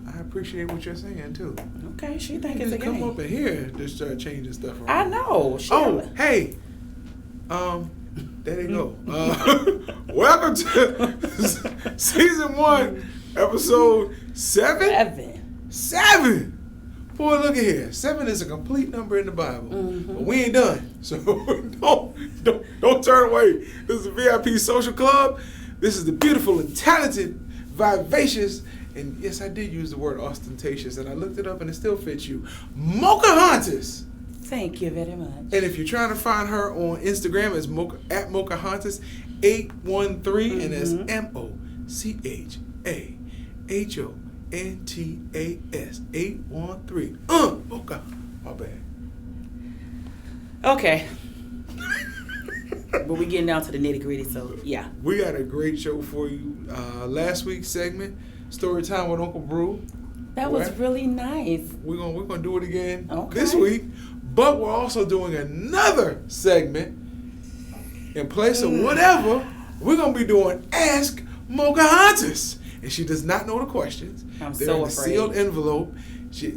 I appreciate what you're saying too. Okay, she think You it's a just come game. up in here and just start changing stuff around. I know. Hey. There they go. Welcome to season 1, episode 7. 7. Boy, look at here. 7 is a complete number in the Bible. Mm-hmm. But we ain't done. So don't turn away. This is the VIP Social Club. This is the beautiful and talented, vivacious, and yes, I did use the word ostentatious, and I looked it up and it still fits you, Mokahontas. Thank you very much. And if you're trying to find her on Instagram, it's at Mokahontas 813, and it's MOCHAHONTAS 813. Mocha. My bad. Okay. But we getting down to the nitty gritty, so yeah. We got a great show for you. Last week's segment, Story Time with Uncle Brew. That was really nice. We're gonna do it again this week. But we're also doing another segment in place of whatever. We're going to be doing Ask Mokahontas. And she does not know the questions. They're so in afraid.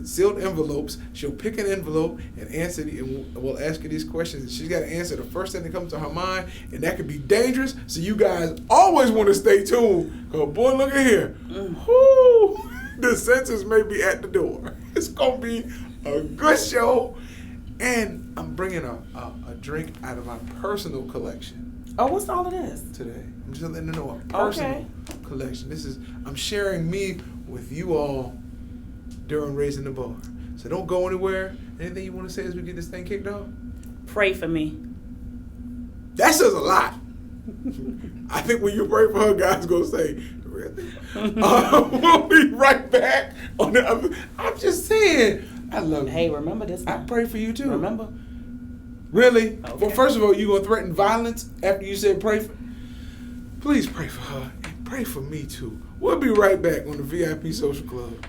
Sealed envelopes. She'll pick an envelope and answer and we'll ask her these questions. And she's got to answer the first thing that comes to her mind. And that could be dangerous. So you guys always want to stay tuned. Because, boy, look at here. Whoo, the censors may be at the door. It's going to be a good show. And I'm bringing a drink out of my personal collection. Oh, what's all of this? Today. I'm just letting you know a personal collection. I'm sharing me with you all during Raising the Bar. So don't go anywhere. Anything you want to say as we get this thing kicked off? Pray for me. That says a lot. I think when you pray for her, God's going to say, really? We'll be right back. I'm just saying. I love you. Hey, remember this one. I pray for you too. Remember? Really? Okay. Well, first of all, you gonna threaten violence after you said pray for? Please pray for her and pray for me too. We'll be right back on the VIP Social Club.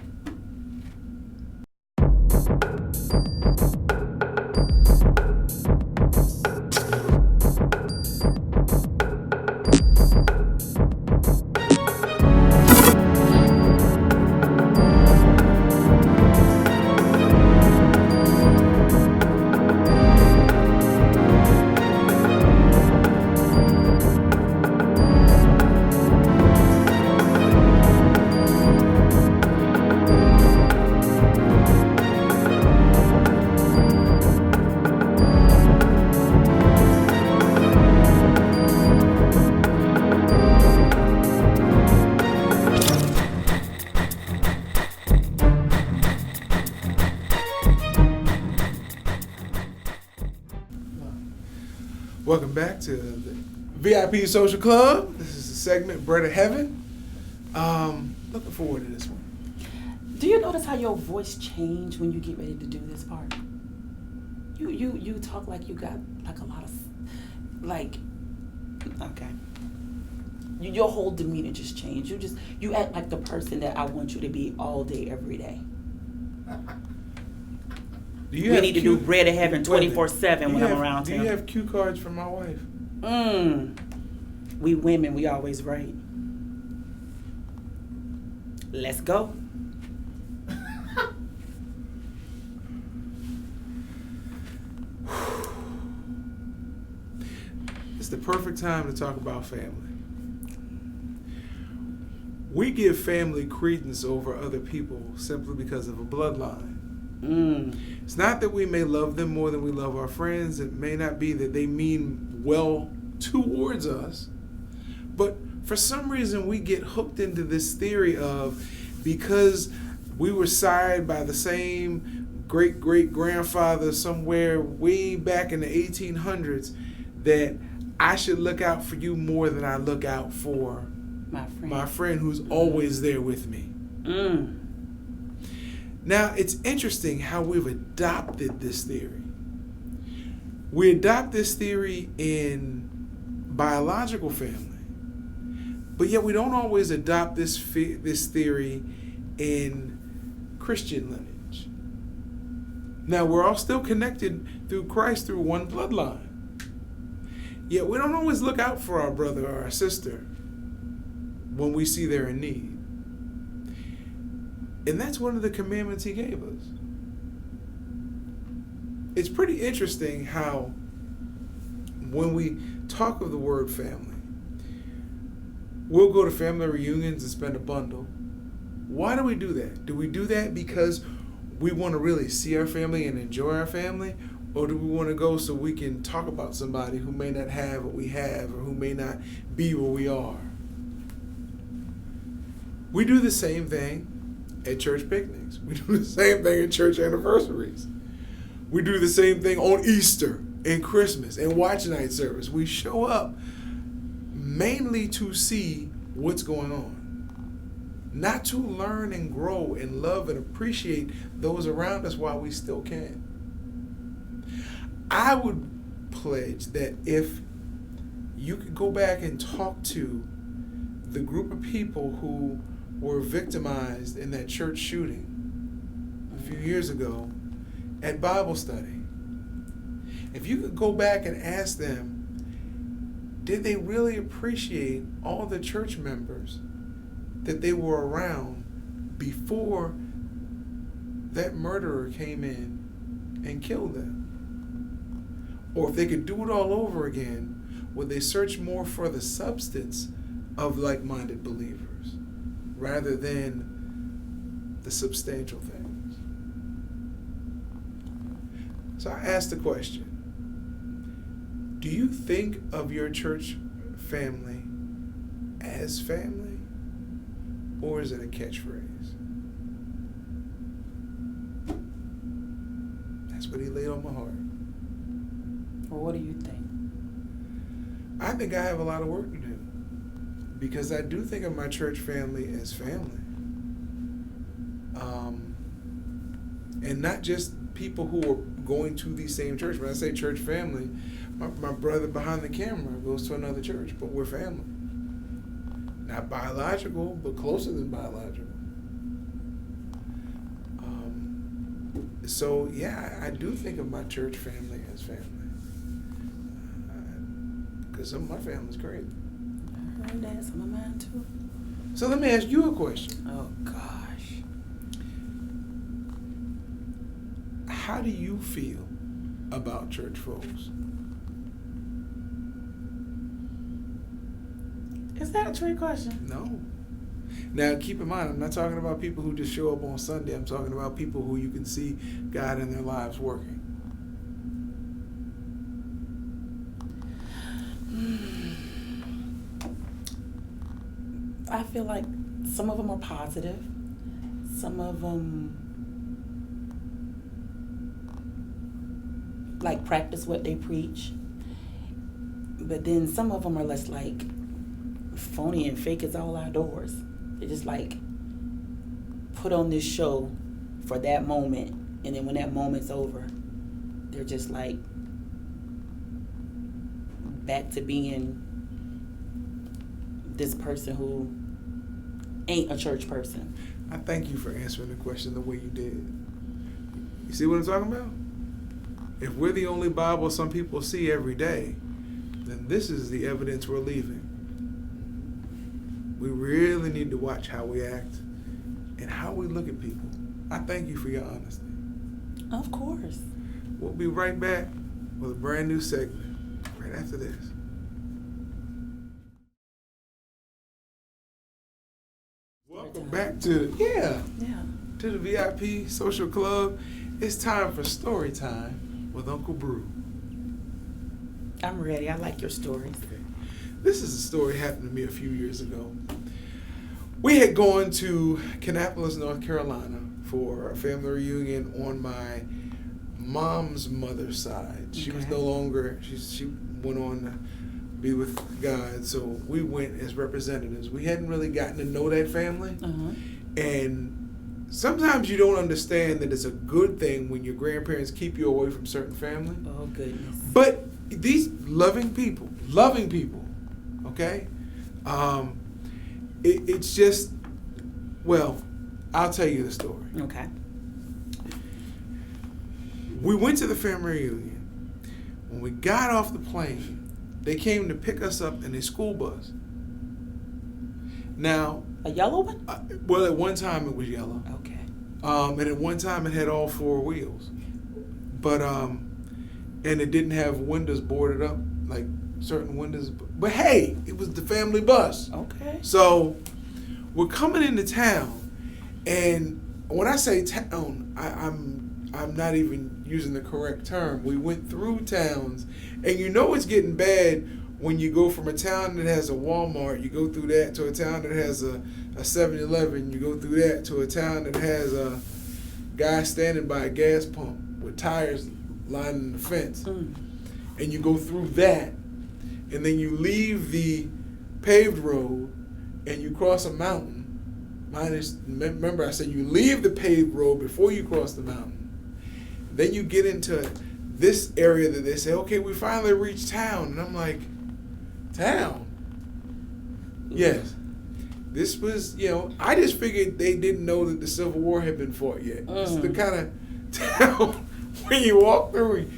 Welcome back to the VIP Social Club. This is the segment Bread of Heaven. Looking forward to this one. Do you notice how your voice changed when you get ready to do this part? You talk like you got like a lot of okay. Your whole demeanor just changed. You act like the person that I want you to be all day, every day. We need to do Bread of Heaven 24/7 when I'm around him. Do you have cue cards from my wife? We women, we always right. Let's go. It's the perfect time to talk about family. We give family credence over other people simply because of a bloodline. It's not that we may love them more than we love our friends. It may not be that they mean well towards us. But for some reason, we get hooked into this theory of because we were sired by the same great-great-grandfather somewhere way back in the 1800s that I should look out for you more than I look out for my friend who's always there with me. Now, it's interesting how we've adopted this theory. We adopt this theory in biological family, but yet we don't always adopt this theory in Christian lineage. Now, we're all still connected through Christ through one bloodline, yet we don't always look out for our brother or our sister when we see they're in need. And that's one of the commandments he gave us. It's pretty interesting how when we talk of the word family, we'll go to family reunions and spend a bundle. Why do we do that? Do we do that because we want to really see our family and enjoy our family? Or do we want to go so we can talk about somebody who may not have what we have or who may not be where we are? We do the same thing at church picnics. We do the same thing at church anniversaries. We do the same thing on Easter and Christmas and watch night service. We show up mainly to see what's going on, not to learn and grow and love and appreciate those around us while we still can. I would pledge that if you could go back and talk to the group of people who were victimized in that church shooting a few years ago at Bible study, if you could go back and ask them, did they really appreciate all the church members that they were around before that murderer came in and killed them? Or if they could do it all over again, would they search more for the substance of like-minded believers rather than the substantial things? So I asked the question, do you think of your church family as family, or is it a catchphrase? That's what he laid on my heart. Well, what do you think? I think I have a lot of work to do, because I do think of my church family as family. And not just people who are going to the same church. When I say church family, my brother behind the camera goes to another church, but we're family. Not biological, but closer than biological. So yeah, I do think of my church family as family. Because some of my family's crazy. I heard that. Some of mine too. So let me ask you a question. Oh, gosh. How do you feel about church folks? Is that a trick question? No. Now, keep in mind, I'm not talking about people who just show up on Sunday. I'm talking about people who you can see God in their lives working. I feel like some of them are positive. Some of them like practice what they preach. But then some of them are less like phony and fake as all outdoors. They just like put on this show for that moment, and then when that moment's over, they're just like back to being this person who ain't a church person. I thank you for answering the question the way you did. You see what I'm talking about? If we're the only Bible some people see every day, then this is the evidence we're leaving. We really need to watch how we act and how we look at people. I thank you for your honesty. Of course. We'll be right back with a brand new segment right after this. Welcome back to to the VIP Social Club. It's time for story time with Uncle Brew. I'm ready. I like your stories. Okay. This is a story happened to me a few years ago. We had gone to Kannapolis, North Carolina for a family reunion on my mom's mother's side. She was no longer, she went on to be with God, so we went as representatives. We hadn't really gotten to know that family. And sometimes you don't understand that it's a good thing when your grandparents keep you away from certain family. Oh, goodness. But these loving people, okay? It's just, well, I'll tell you the story. Okay. We went to the family reunion. When we got off the plane, they came to pick us up in a school bus. Now, a yellow one? Well, at one time it was yellow. Okay. And at one time it had all four wheels. But and it didn't have windows boarded up, like certain windows. But hey, it was the family bus. Okay. So we're coming into town, and when I say town, I'm not even using the correct term. We went through towns, and you know it's getting bad when you go from a town that has a Walmart, you go through that, to a town that has a 7-Eleven, you go through that, to a town that has a guy standing by a gas pump with tires lining the fence. And you go through that, and then you leave the paved road and you cross a mountain. Remember I said you leave the paved road before you cross the mountain. Then you get into this area that they say, okay, we finally reached town. And I'm like, town? Yes. This was, I just figured they didn't know that the Civil War had been fought yet. This is the kind of town when you walk through.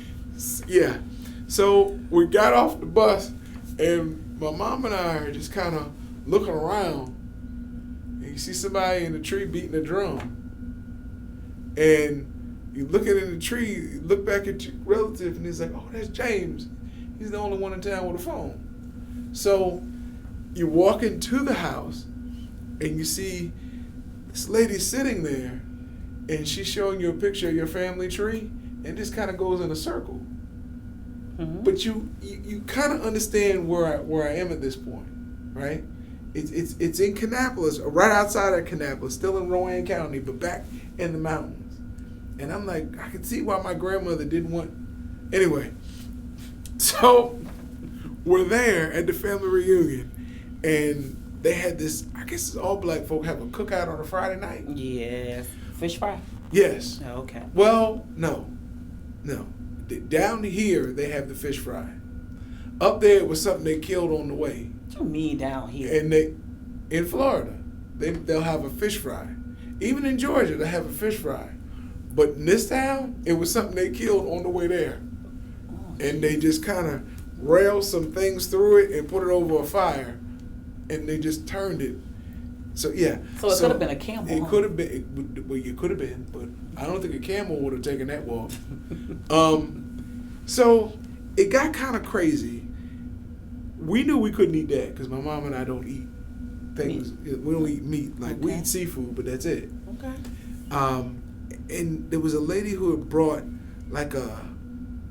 Yeah. So we got off the bus, and my mom and I are just kind of looking around, and you see somebody in the tree beating a drum. And you look at it in the tree, you look back at your relative, and he's like, oh, that's James. He's the only one in town with a phone. So you walk into the house, and you see this lady sitting there, and she's showing you a picture of your family tree, and this kind of goes in a circle. Mm-hmm. But you kind of understand where I am at this point, right? It's in Kannapolis, right outside of Kannapolis, still in Rowan County, but back in the mountains. And I'm like, I can see why my grandmother didn't want. Anyway, so we're there at the family reunion, and they had this. I guess it's all black folk have a cookout on a Friday night. Yes, fish fry. Yes. Oh, okay. Well, no. Down here, they have the fish fry. Up there, it was something they killed on the way. What you mean down here? And in Florida, they'll have a fish fry. Even in Georgia, they have a fish fry. But in this town, it was something they killed on the way there. Oh, and they just kind of railed some things through it and put it over a fire. And they just turned it. So, yeah. So it could have been a camel. It could have been. Well, it could have been, but I don't think a camel would have taken that walk. So it got kind of crazy. We knew we couldn't eat that because my mom and I don't eat things. Meat. We don't eat meat. Like, we eat seafood, but that's it. Okay. And there was a lady who had brought like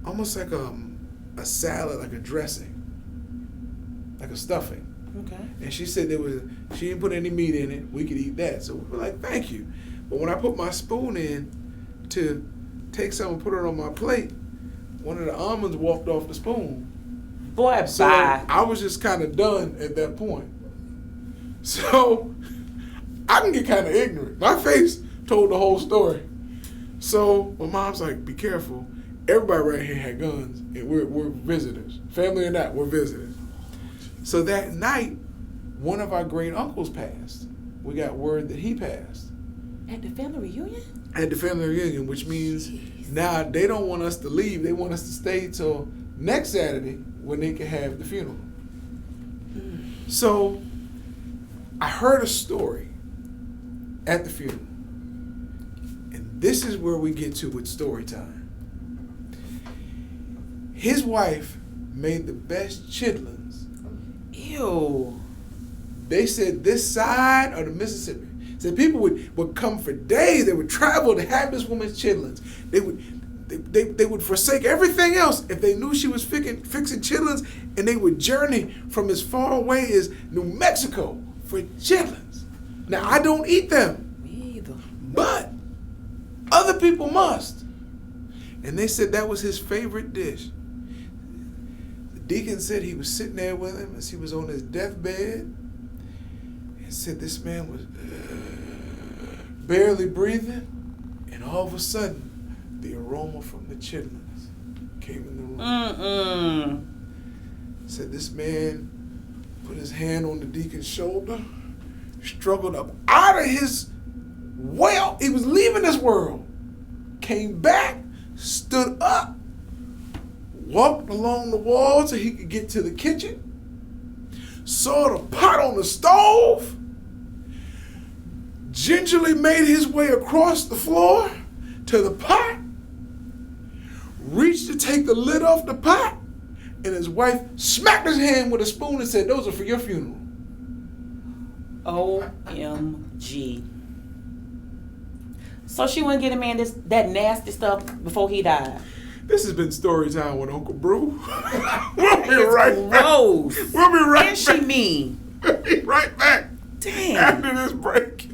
almost like a salad, like a dressing, like a stuffing. Okay. And she said she didn't put any meat in it. We could eat that. So we were like, thank you. But when I put my spoon in to take some and put it on my plate, one of the almonds walked off the spoon. Boy, so bye. I was just kind of done at that point. So I can get kind of ignorant. My face told the whole story. So my mom's like, be careful. Everybody right here had guns, and we're visitors. Family or not, we're visitors. So that night, one of our great uncles passed. We got word that he passed. At the family reunion? At the family reunion, which means now they don't want us to leave. They want us to stay till next Saturday when they can have the funeral. So I heard a story at the funeral. And this is where we get to with story time. His wife made the best chitlins. Ew. They said this side of the Mississippi. Said people would come for days. They would travel to have this woman's chitlins. They would forsake everything else if they knew she was fixing chitlins, and they would journey from as far away as New Mexico for chitlins. Now, I don't eat them. Me either. But other people must. And they said that was his favorite dish. The deacon said he was sitting there with him as he was on his deathbed, and said this man was barely breathing, and all of a sudden, the aroma from the chitlins came in the room. Said this man put his hand on the deacon's shoulder, struggled up out of his well. He was leaving this world. Came back, stood up, walked along the wall so he could get to the kitchen, saw the pot on the stove, gingerly made his way across the floor to the pot, reached to take the lid off the pot, and his wife smacked his hand with a spoon and said, "Those are for your funeral." OMG. So she wouldn't get a man that nasty stuff before he died. This has been Story Time with Uncle Brew. We'll be right back. We'll be right and back. And she mean. We'll be right back. Damn. After this break.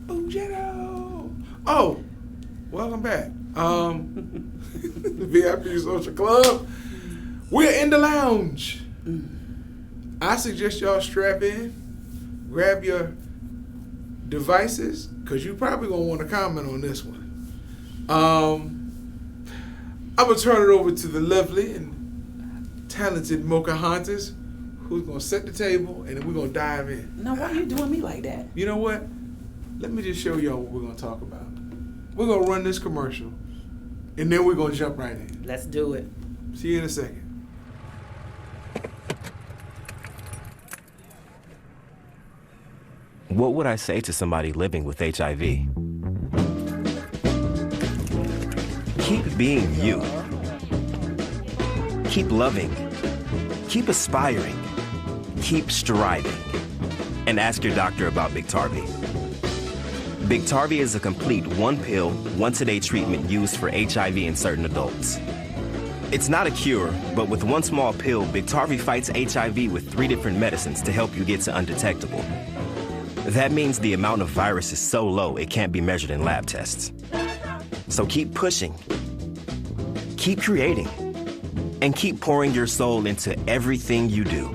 Bougetto. Oh, welcome back. The VIP Social Club. We're in the lounge. I suggest y'all strap in, grab your devices, because you probably going to want to comment on this one. I'm going to turn it over to the lovely and talented Mocha Hunters, who's going to set the table, and then we're going to dive in. No, why are you doing me like that? You know what? Let me just show y'all what we're going to talk about. We're going to run this commercial, and then we're going to jump right in. Let's do it. See you in a second. What would I say to somebody living with HIV? Keep being you. Keep loving. Keep aspiring. Keep striving. And ask your doctor about Biktarvy. Biktarvy is a complete one-pill, once-a-day treatment used for HIV in certain adults. It's not a cure, but with one small pill, Biktarvy fights HIV with 3 different medicines to help you get to undetectable. That means the amount of virus is so low it can't be measured in lab tests. So keep pushing, keep creating, and keep pouring your soul into everything you do.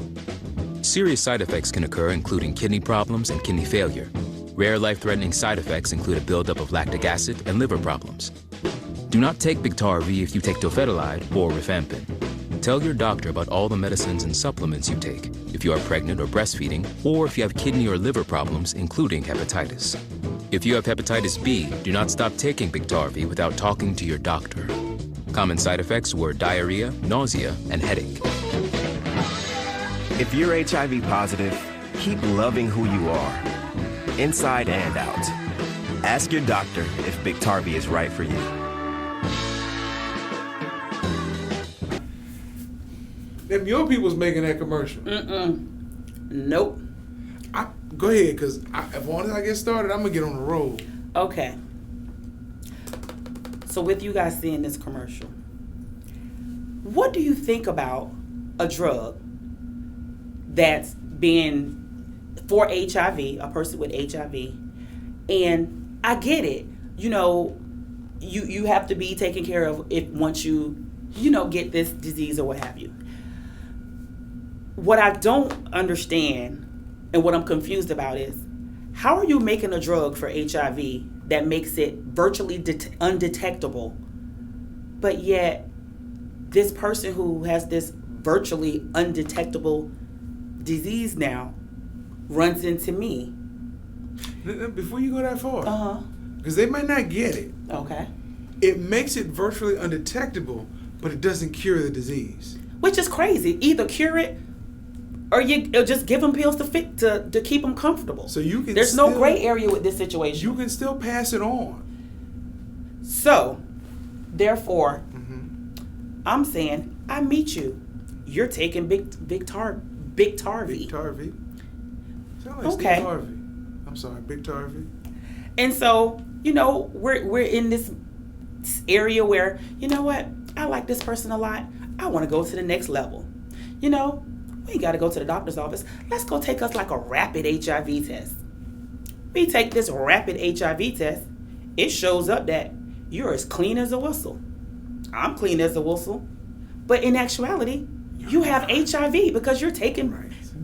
Serious side effects can occur, including kidney problems and kidney failure. Rare life-threatening side effects include a buildup of lactic acid and liver problems. Do not take Biktarvy if you take Dofetilide or Rifampin. Tell your doctor about all the medicines and supplements you take if you are pregnant or breastfeeding, or if you have kidney or liver problems, including hepatitis. If you have hepatitis B, do not stop taking Biktarvy without talking to your doctor. Common side effects were diarrhea, nausea, and headache. If you're HIV positive, keep loving who you are, inside and out. Ask your doctor if Biktarvy is right for you. Them your people's making that commercial. Nope. Go ahead, because as long as I get started, I'm going to get on the roll. Okay. So with you guys seeing this commercial, what do you think about a drug that's being for HIV, a person with HIV? And I get it. You know, you have to be taken care of if once you get this disease or what have you. What I don't understand and what I'm confused about is, how are you making a drug for HIV that makes it virtually undetectable, but yet this person who has this virtually undetectable disease now runs into me? Before you go that far, because they might not get it. Okay. It makes it virtually undetectable, but it doesn't cure the disease. Which is crazy. Either cure it, or you just give them pills to keep them comfortable. So you can. There's no gray area with this situation. You can still pass it on. So, therefore, I'm saying I meet you. You're taking Biktarvy. Biktarvy. Sound like Okay. Steve Harvey. I'm sorry, Biktarvy. And so, we're in this area where, you know what? I like this person a lot. I want to go to the next level. We ain't got to go to the doctor's office. Let's go take us like a rapid HIV test. We take this rapid HIV test. It shows up that you're as clean as a whistle. I'm clean as a whistle. But in actuality, you have HIV because you're taking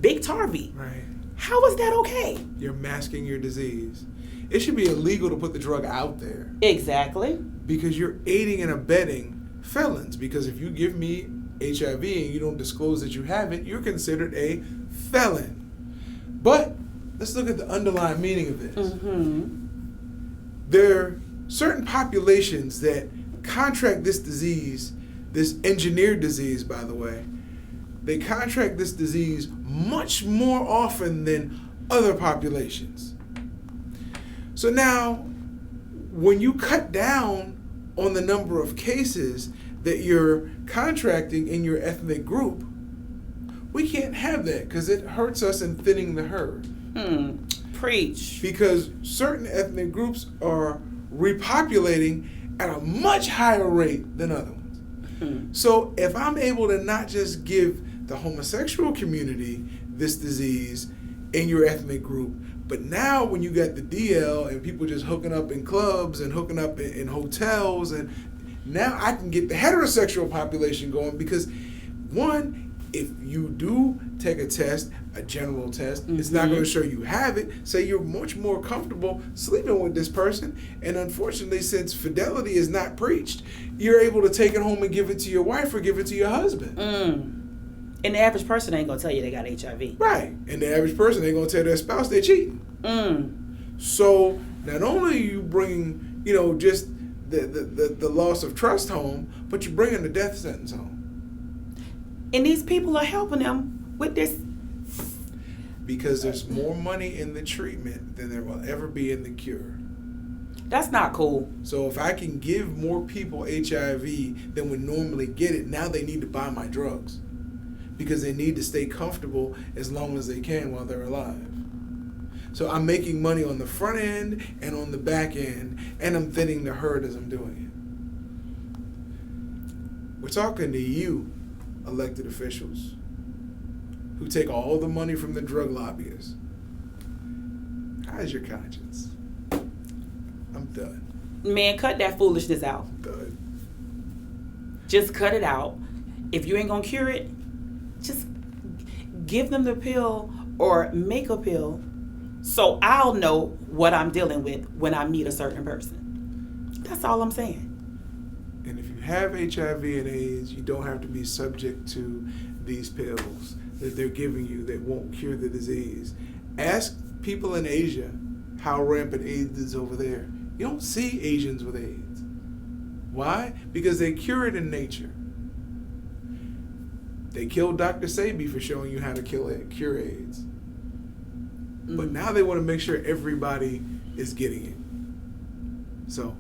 Biktarvy. Right. How is that okay? You're masking your disease. It should be illegal to put the drug out there. Exactly. Because you're aiding and abetting felons. Because if you give me HIV and you don't disclose that you have it, you're considered a felon. But let's look at the underlying meaning of this. There are certain populations that contract this disease this engineered disease, by the way, they contract this disease much more often than other populations. So now, when you cut down on the number of cases that you're contracting in your ethnic group, we can't have that because it hurts us in thinning the herd. Preach. Because certain ethnic groups are repopulating at a much higher rate than other ones. So if I'm able to not just give the homosexual community this disease in your ethnic group, but now when you got the DL and people just hooking up in clubs and hooking up in hotels, and now I can get the heterosexual population going because, one, if you do take a test, a general test, it's not going to show you have it. So you're much more comfortable sleeping with this person. And unfortunately, since fidelity is not preached, you're able to take it home and give it to your wife or give it to your husband. And the average person ain't going to tell you they got HIV. Right. And the average person ain't going to tell their spouse they're cheating. So not only are you bringing, just the loss of trust home, but you're bringing the death sentence home. And these people are helping them with this. Because there's more money in the treatment than there will ever be in the cure. That's not cool. So if I can give more people HIV than would normally get it, now they need to buy my drugs. Because they need to stay comfortable as long as they can while they're alive. So I'm making money on the front end and on the back end, and I'm thinning the herd as I'm doing it. We're talking to you, elected officials, who take all the money from the drug lobbyists. How's your conscience? I'm done. Man, cut that foolishness out. I'm done. Just cut it out. If you ain't gonna cure it, just give them the pill or make a pill so I'll know what I'm dealing with when I meet a certain person. That's all I'm saying. And if you have HIV and AIDS, you don't have to be subject to these pills that they're giving you that won't cure the disease. Ask people in Asia how rampant AIDS is over there. You don't see Asians with AIDS. Why? Because they cure it in nature. They killed Dr. Sebi for showing you how to cure AIDS. But now they want to make sure everybody is getting it. So,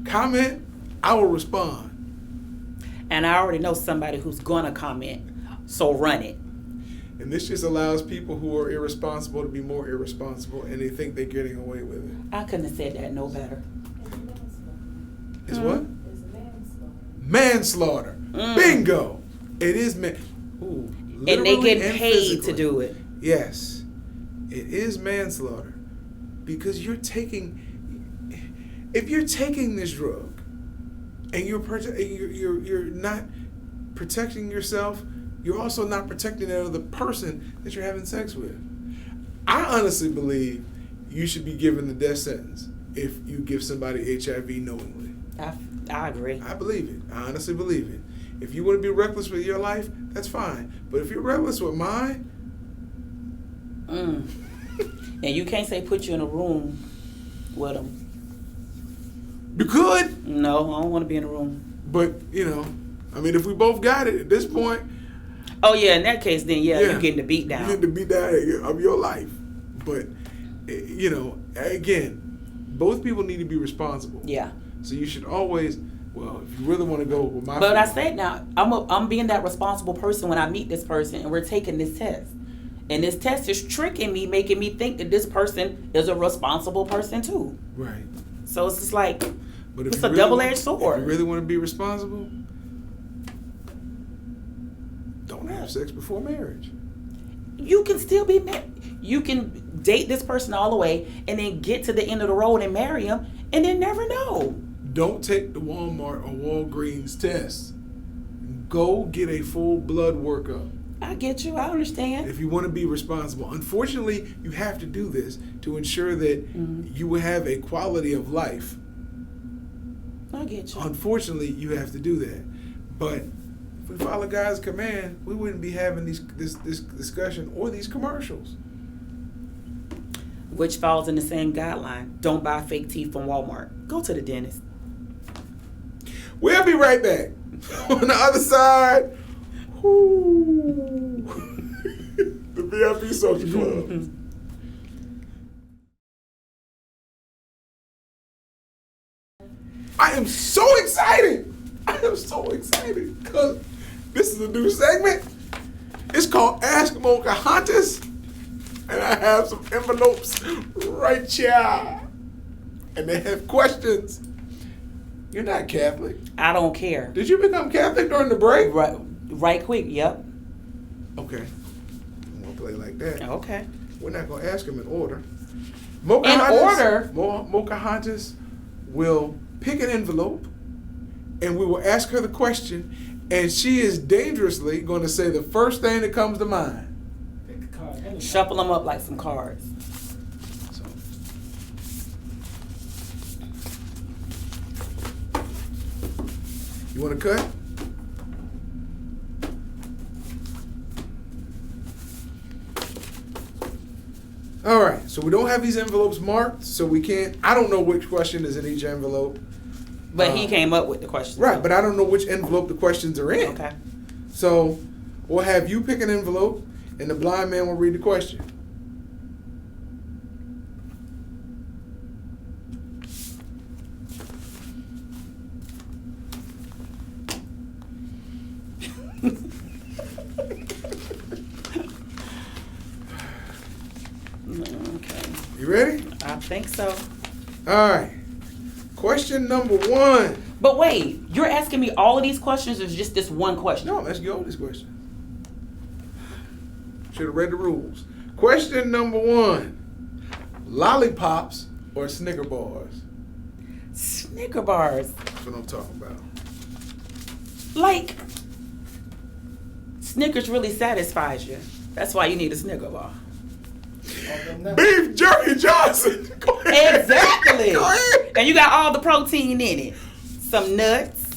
comment, I will respond. And I already know somebody who's going to comment, so run it. And this just allows people who are irresponsible to be more irresponsible, and they think they're getting away with it. I couldn't have said that no better. Is what? Manslaughter. Bingo. It is And they get paid to do it. Yes, it is manslaughter because if you're taking this drug and you're not protecting yourself, you're also not protecting the other person that you're having sex with. I honestly believe you should be given the death sentence if you give somebody HIV knowingly. I agree. I believe it. I honestly believe it. If you want to be reckless with your life, that's fine. But if you're reckless with mine, and you can't say put you in a room with them. you could. No, I don't want to be in a room. But, if we both got it at this point. Oh, yeah, in that case, then, you're getting the beat down. You're getting the beat down of your life. But, again, both people need to be responsible. Yeah. So you should always, if you really want to go with my But I said now, I'm being that responsible person when I meet this person and we're taking this test. And this test is tricking me, making me think that this person is a responsible person too. Right. So it's just like, but it's a double-edged sword. If you really want to be responsible, don't have sex before marriage. You can still be married. You can date this person all the way and then get to the end of the road and marry him and then never know. Don't take the Walmart or Walgreens test. Go get a full blood workup. I get you. I understand. If you want to be responsible. Unfortunately, you have to do this to ensure that you will have a quality of life. I get you. Unfortunately, you have to do that. But if we follow God's command, we wouldn't be having this discussion or these commercials. Which falls in the same guideline. Don't buy fake teeth from Walmart. Go to the dentist. We'll be right back. On the other side, whoo, the VIP Social Club. I am so excited. I am so excited because this is a new segment. It's called Ask Pocahontas. And I have some envelopes right here. And they have questions. You're not Catholic. I don't care. Did you become Catholic during the break? Right quick, yep. Okay. I'm going to play like that. Okay. We're not going to ask them in order. In order? Pocahontas will pick an envelope and we will ask her the question, and she is dangerously going to say the first thing that comes to mind. Shuffle them up like some cards. So. You want to cut? All right, so we don't have these envelopes marked, so we can't, I don't know which question is in each envelope. But he came up with the question. Right, but I don't know which envelope the questions are in. Okay. So we'll have you pick an envelope, and the blind man will read the question. Okay. You ready? I think so. All right. Question number 1. But wait, you're asking me all of these questions or just this one question? No, let's go with this question. Should have read the rules. Question number 1. Lollipops or Snicker bars? Snicker bars. That's what I'm talking about. Like, Snickers really satisfies you. That's why you need a Snicker bar. Beef Jerky Johnson. Go ahead. Exactly. Go ahead. And you got all the protein in it. Some nuts.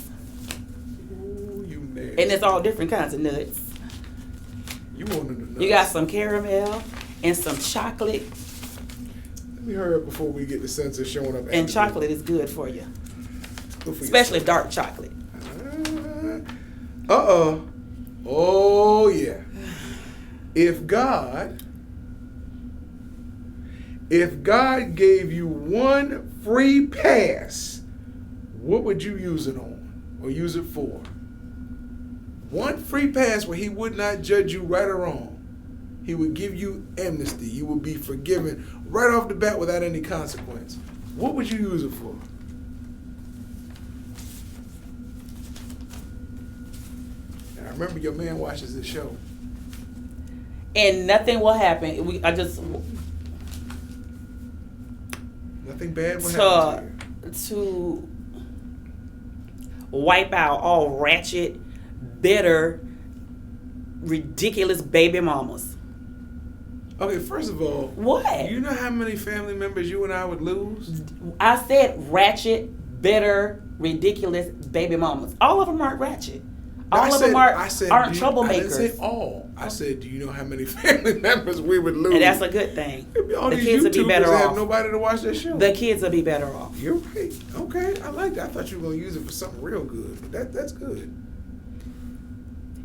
Ooh, you nasty. And it's all different kinds of nuts. You wanted the nuts. You got some caramel and some chocolate. Let me hurry up before we get the sensor showing up. And chocolate is good for you. Good for Especially yourself. dark chocolate. Uh-oh. Oh, yeah. If God gave you one free pass, what would you use it on or use it for? One free pass where he would not judge you right or wrong. He would give you amnesty. You would be forgiven right off the bat without any consequence. What would you use it for? Now, remember, your man watches this show. And nothing will happen. Nothing bad will happen to you. To wipe out all ratchet, bitter, ridiculous baby mamas. Okay, first of all, What? you know how many family members you and I would lose? I said ratchet, bitter, ridiculous baby mamas. All of them aren't ratchet. All of them aren't do troublemakers. I didn't say all. I said, do you know how many family members we would lose? And that's a good thing. All The these kids will be YouTubers better have off. nobody to watch their show. The kids will be better off. You're right. Okay, I like that. I thought you were going to use it for something real good. But that's good.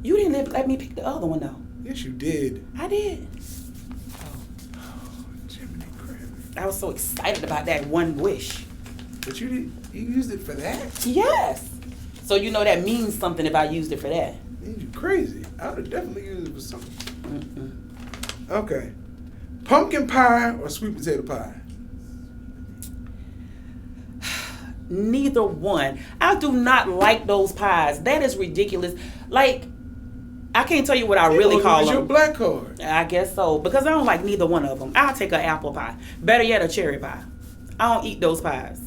You didn't let me pick the other one though. Yes, you did. I did. Oh, Jiminy Cricket. I was so excited about that one wish. But you used it for that? Yes. So you know that means something if I used it for that. Man, you crazy. I would have definitely used it for something. Mm-mm. Okay. Pumpkin pie or sweet potato pie? Neither one. I do not like those pies. That is ridiculous. Like, I can't tell you what I really call Your them. black card. I guess so. Because I don't like neither one of them. I'll take an apple pie. Better yet, a cherry pie. I don't eat those pies.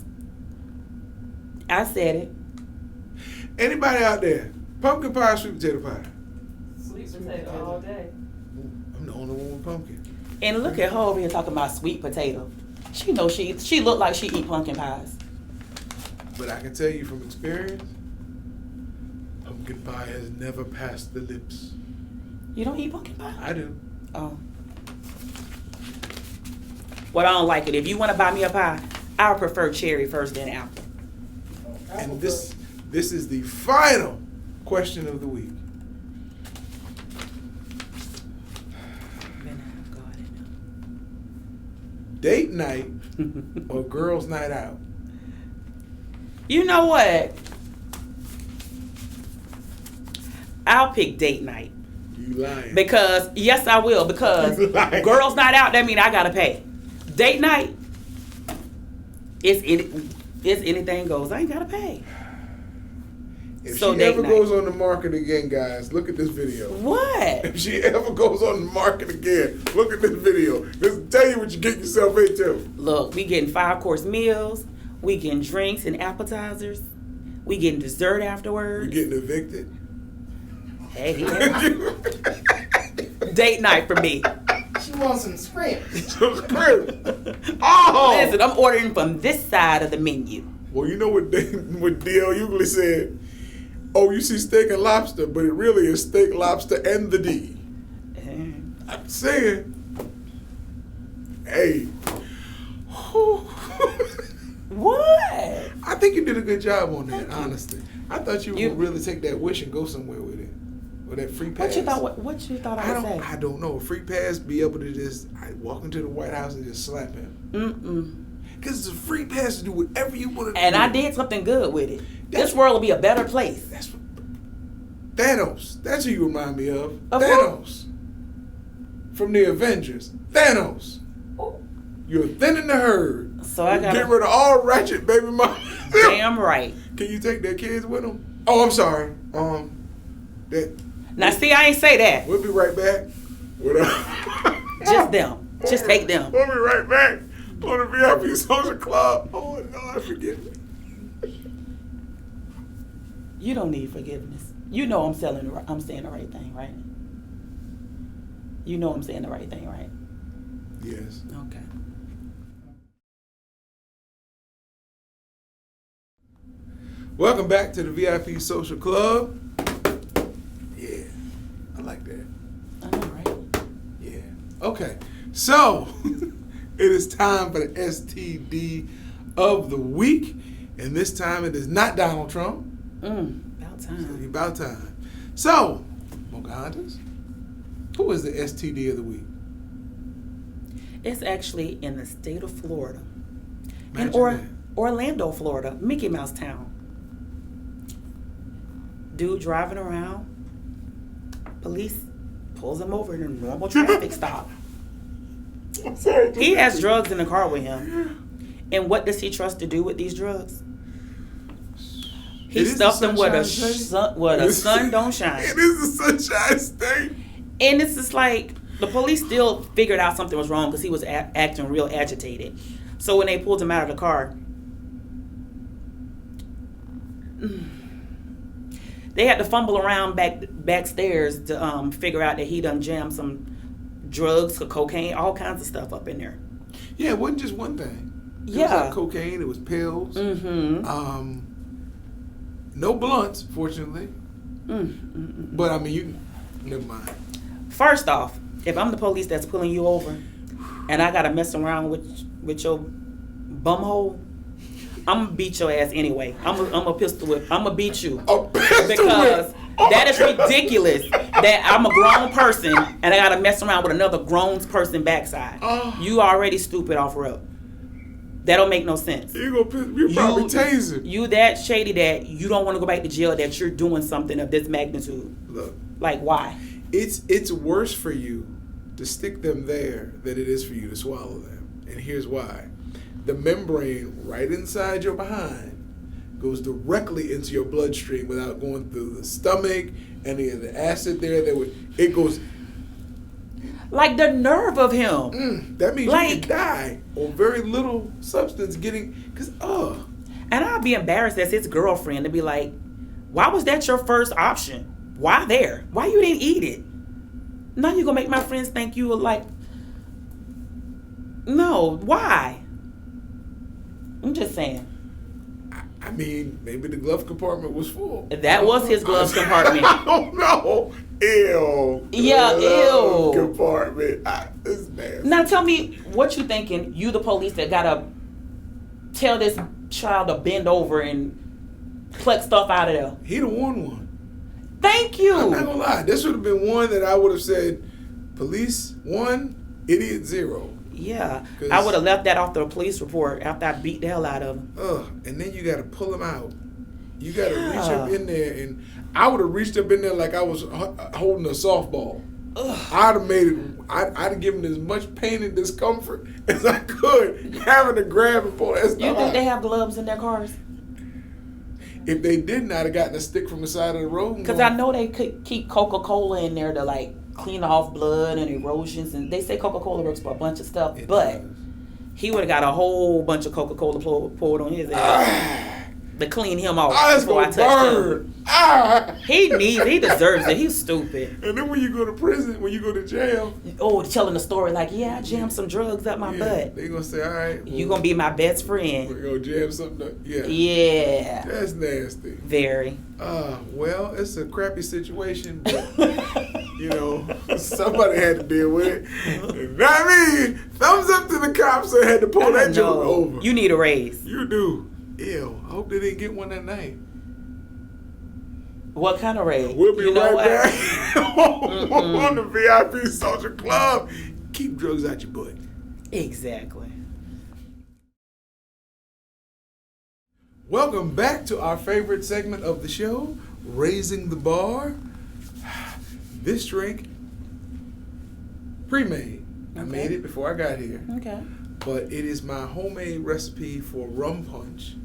I said it. Anybody out there? Pumpkin pie or sweet potato pie? Sweet potato all day. I'm the only one with pumpkin. And look at her over here talking about sweet potato. She knows she look like she eat pumpkin pies. But I can tell you from experience, pumpkin pie has never passed the lips. You don't eat pumpkin pie? I do. Oh. Well, I don't like it. If you want to buy me a pie, I would prefer cherry first, then apple. And this This is the final question of the week. Date night or girls' night out? You know what? I'll pick date night. You lying. Because, yes, I will. Because Lying. girls' night out, that means I got to pay. Date night, it's anything goes. I ain't got to pay. If So she date ever night. goes on the market again, guys, look at this video. What? If she ever goes on the market again, look at this video. Just tell you what you get yourself into. Look, we getting 5-course meals. We getting drinks and appetizers. We getting dessert You're afterwards. getting evicted. Hey, date night for me. She wants some scripts. Oh! Listen, I'm ordering from this side of the menu. Well, you know what D.L. Hughley said? Oh, you see steak and lobster, but it really is steak, lobster, and the D. I'm saying, hey. What? I think you did a good job on that, honestly. I thought you would really take that wish and go somewhere with it. Or that free pass. What you thought I would say? I don't know. A free pass, be able to just walk into the White House and just slap him. Because it's a free pass to do whatever you want to do. And I did something good with it. This world will be a better place. That's what, Thanos. That's who you remind me of. Of Thanos. From the Avengers. Thanos. You're thinning the herd. So I got get rid of all ratchet baby mama. damn right. Can you take their kids with them? Oh, I'm sorry. Now see, I ain't say that. We'll be right back. Just them. Just take them. We'll be right back on the VIP Social Club. Oh no, forgive me. You don't need forgiveness. You know I'm saying the right thing, right? You know I'm saying the right thing, right? Yes. Okay. Welcome back to the VIP Social Club. Yeah, I like that. I know, right? Yeah. Okay, so it is time for the STD of the week, and this time it is not Donald Trump. About time. About time. So, Pocahontas, who is the STD of the week? It's actually in the state of Florida. Imagine In that. Orlando, Florida, Mickey Mouse Town. Dude driving around, police pulls him over in a normal traffic stop. He has drugs in the car with him. And what does he trust to do with these drugs? He stuffed them where the sun don't shine. It is the Sunshine State. And it's just like, the police still figured out something was wrong because he was acting real agitated. So when they pulled him out of the car, they had to fumble around backstairs to figure out that he done jammed some drugs, cocaine, all kinds of stuff up in there. Yeah, it wasn't just one thing. It was like cocaine, it was pills. No blunts, fortunately. But I mean, never mind. First off, if I'm the police that's pulling you over and I gotta mess around with your bumhole, I'm gonna beat your ass anyway. I'm a pistol whip. I'm gonna beat you. A pistol Because whip? Oh, that is ridiculous that I'm a grown person and I gotta mess around with another grown person backside. You already stupid off rip. That don't make no sense. You probably taser. You that shady that you don't want to go back to jail that you're doing something of this magnitude. Look, Like why? it's worse for you to stick them there than it is for you to swallow them. And here's why. The membrane right inside your behind goes directly into your bloodstream without going through the stomach, any of the acid there. It goes. Like the nerve of him. That means you Like- can die on very little substance getting. And I'd be embarrassed as his girlfriend to be like, why was that your first option? Why there? Why you didn't eat it? Now you gonna make my friends think you were like, no, why? I'm just saying. I mean, maybe the glove compartment was full. That was his glove compartment. I don't know. Ew. Yeah, Glove ew. Compartment. It's nasty. Now tell me what you thinking. You the police that gotta tell this child to bend over and pluck stuff out of there. He'd have won one. Thank you. I'm not gonna lie. This would have been one that I would have said, police 1, idiot 0. Yeah, I would have left that off the police report after I beat the hell out of him. And then you got to pull him out. You got to reach up in there, and I would have reached up in there like I was holding a softball. I'd have made it. I'd have given as much pain and discomfort as I could, having to grab and pull that stuff out. You think they have gloves in their cars? If they didn't, I'd have gotten a stick from the side of the road. Because I know they could keep Coca-Cola in there to like clean off blood and erosions, and they say Coca-Cola works for a bunch of stuff, but he would have got a whole bunch of Coca-Cola poured on his ass to clean him off before I touched him. He deserves it. He's stupid. And then when you go to prison, when you go to jail, telling the story like, yeah, I jammed some drugs up my butt. They gonna say, all right, you gonna be my best friend. We're gonna jam something up. Yeah. That's nasty. Very. Well, it's a crappy situation, but you know, somebody had to deal with it. Not me. Thumbs up to the cops that had to pull that joke over. You need a raise. You do. Ew. I hope they didn't get one that night. What kind of raise? We'll be right back on the VIP Social Club. Keep drugs out your butt. Exactly. Welcome back to our favorite segment of the show, Raising the Bar. This drink, pre-made. Okay. I made it before I got here. Okay. But it is my homemade recipe for rum punch.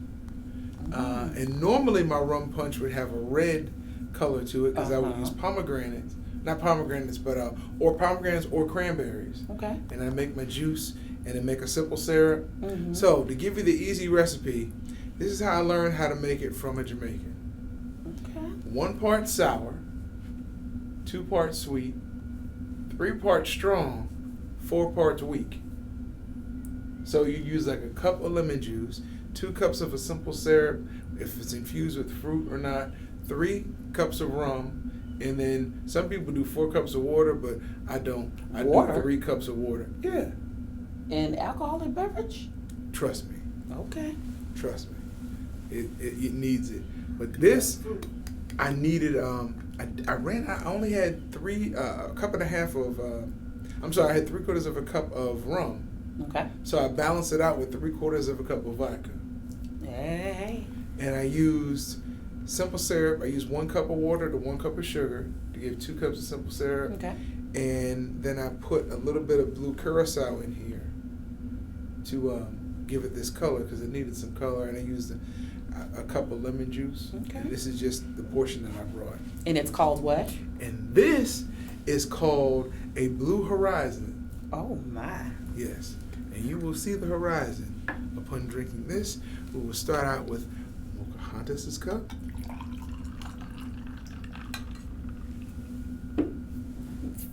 And normally my rum punch would have a red color to it because I would use pomegranates. Not pomegranates, but or pomegranates or cranberries. Okay. And I make my juice and then make a simple syrup. Mm-hmm. So to give you the easy recipe, this is how I learned how to make it from a Jamaican. Okay. 1 part sour, 2 parts sweet, 3 parts strong, 4 parts weak. So you use like a cup of lemon juice, 2 cups of a simple syrup, if it's infused with fruit or not, 3 cups of rum, and then some people do 4 cups of water, but I don't. I do 3 cups of water. Yeah. And alcoholic beverage? Trust me. Okay. Trust me. It needs it. But this, I needed, I only had a cup and a half of, I had 3/4 of a cup of rum. Okay. So I balanced it out with 3/4 of a cup of vodka. Hey. And I used simple syrup. I used 1 cup of water to 1 cup of sugar to give 2 cups of simple syrup. Okay. And then I put a little bit of blue curacao in here to give it this color because it needed some color. And I used a cup of lemon juice. Okay. And this is just the portion that I brought. And it's called what? And this is called a Blue Horizon. Oh my. Yes. And you will see the horizon upon drinking this. We will start out with Pocahontas' cup.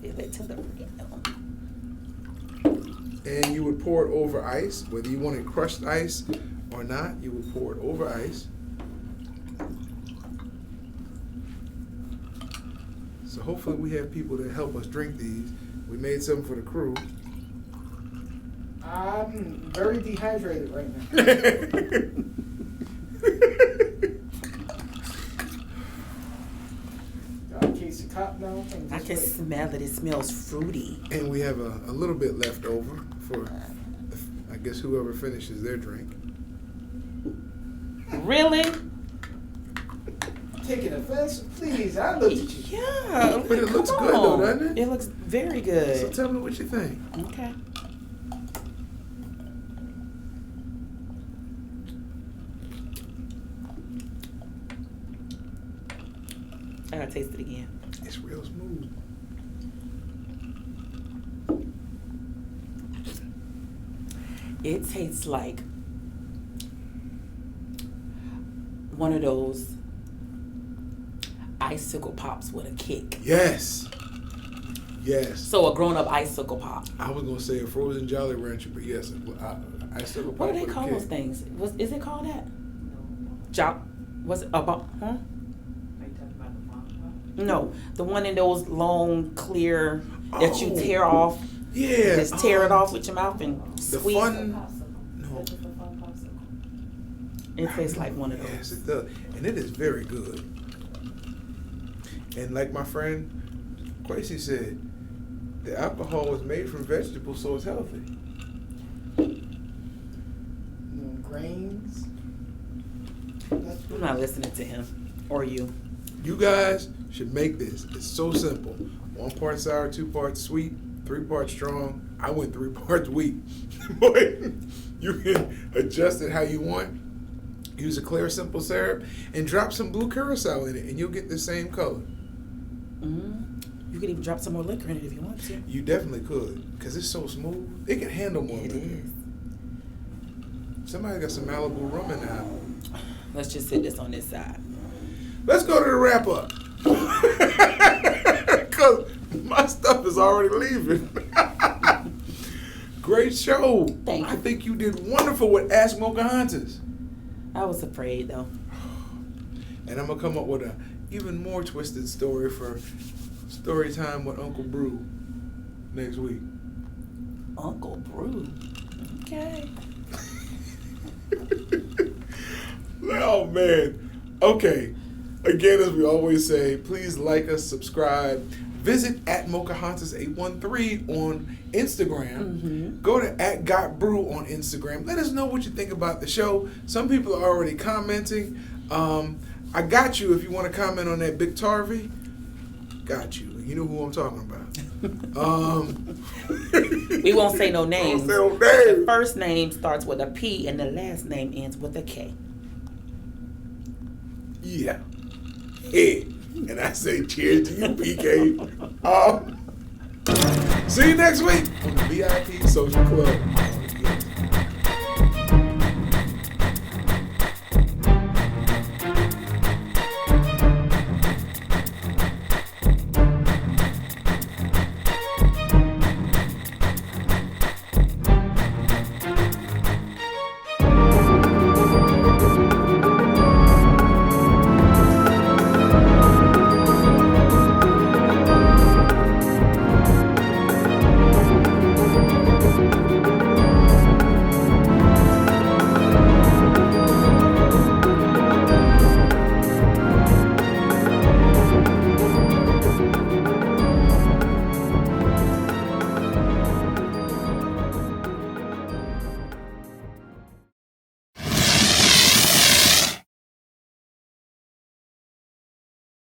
Feel it to the rim. And you would pour it over ice, whether you wanted crushed ice or not. You would pour it over ice. So hopefully we have people that help us drink these. We made some for the crew. I'm very dehydrated right now. Got a case of cotton now. I can smell it. It smells fruity. And we have a little bit left over for, I guess, whoever finishes their drink. Really? Taking offense? Please, I looked at you. Yeah. But it looks good though, doesn't it? It looks very good. So tell me what you think. Okay. I gotta taste it again. It's real smooth. It tastes like one of those icicle pops with a kick. Yes. Yes. So a grown-up icicle pop. I was gonna say a frozen Jolly Rancher, but yes, icicle pop. What do they with a call kick. those things? Is it called that? Was it about? Huh? Are you talking about the mom pop? No, the one in those long, clear that you tear off. Yeah. Just tear it off with your mouth and The squeeze. fun. Popsicle. No. This is the fun popsicle. It tastes like one of Yes, those. it does. And it is very good. And like my friend Quasi said, the alcohol was made from vegetables, so it's healthy. No grains. I'm not listening to him or you. You guys should make this. It's so simple. 1 part sour, 2 parts sweet, 3 parts strong. I went 3 parts weak. But you can adjust it how you want. Use a clear, simple syrup and drop some blue curacao in it, and you'll get the same color. You could even drop some more liquor in it if you want to. You definitely could, because it's so smooth. It can handle more It liquor. is. Somebody got some Malibu rum in there. Let's just sit this on this side. Let's go to the wrap up. Because my stuff is already leaving. Great show. Thank you. I think you did wonderful with Ask Pocahontas. I was afraid though. And I'm going to come up with a even more twisted story for story time with Uncle Brew next week. Uncle Brew. Okay. Oh, man. Okay. Again, as we always say, please like us, subscribe. Visit at Mocahontas813 on Instagram. Go to @GotBrew on Instagram. Let us know what you think about the show. Some people are already commenting. I got you if you want to comment on that Big Tarvey. Got you. You know who I'm talking about. We won't say no names. Won't say no The names. first name starts with a P and the last name ends with a K. Yeah. Hey. And I say cheers to you, PK. See you next week on the VIP Social Club.